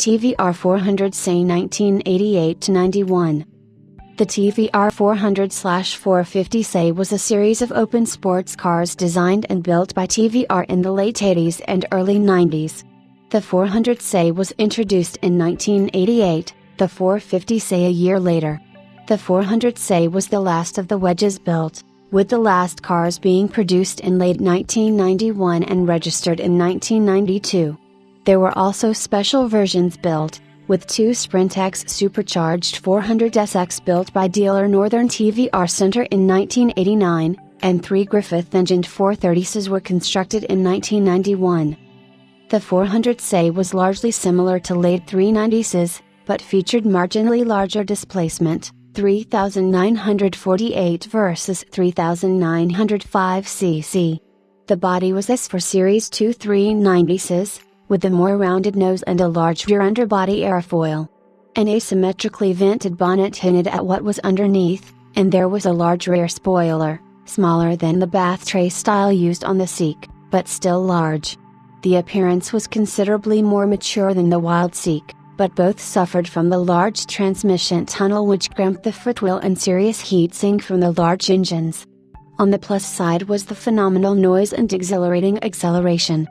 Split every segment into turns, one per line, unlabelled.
TVR 400 say 1988-91. The TVR 400/450 say was a series of open sports cars designed and built by TVR in the late 80s and early 90s. The 400 say was introduced in 1988, the 450 say a year later. The 400 say was the last of the wedges built, with the last cars being produced in late 1991 and registered in 1992. There were also special versions built, with two Sprintex supercharged 400SX built by dealer Northern TVR Center in 1989, and three Griffith-engined 430s were constructed in 1991. The 400 say was largely similar to late 390s, but featured marginally larger displacement, 3,948 versus 3,905 cc. The body was as for Series 2 390s, with a more rounded nose and a large rear underbody airfoil. An asymmetrically vented bonnet hinted at what was underneath, and there was a large rear spoiler, smaller than the bath tray style used on the Seek, but still large. The appearance was considerably more mature than the Wild Seek, but both suffered from the large transmission tunnel which cramped the footwheel and serious heatsink from the large engines. On the plus side was the phenomenal noise and exhilarating acceleration.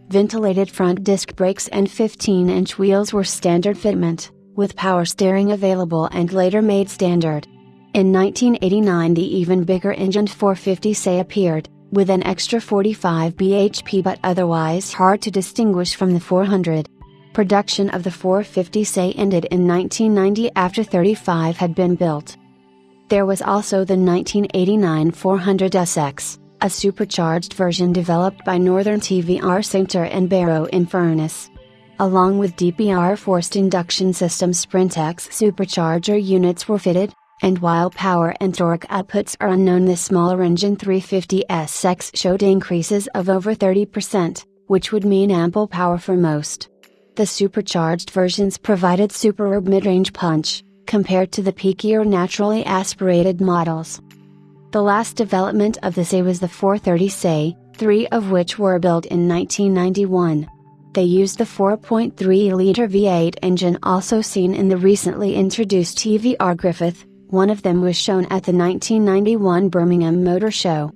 Ventilated front disc brakes and 15-inch wheels were standard fitment, with power steering available and later made standard. In 1989 the even bigger engined 450 say appeared, with an extra 45 bhp but otherwise hard to distinguish from the 400. Production of the 450 say ended in 1990 after 35 had been built. There was also the 1989 400SX, a supercharged version developed by Northern TVR Center and Barrow-in-Furness. Along with DPR forced induction system Sprintex supercharger units were fitted, and while power and torque outputs are unknown the smaller engine 350SX showed increases of over 30%, which would mean ample power for most. The supercharged versions provided superb mid-range punch, compared to the peakier naturally aspirated models. The last development of the say was the 430 say, three of which were built in 1991. They used the 4.3-liter V8 engine also seen in the recently introduced TVR Griffith. One of them was shown at the 1991 Birmingham Motor Show.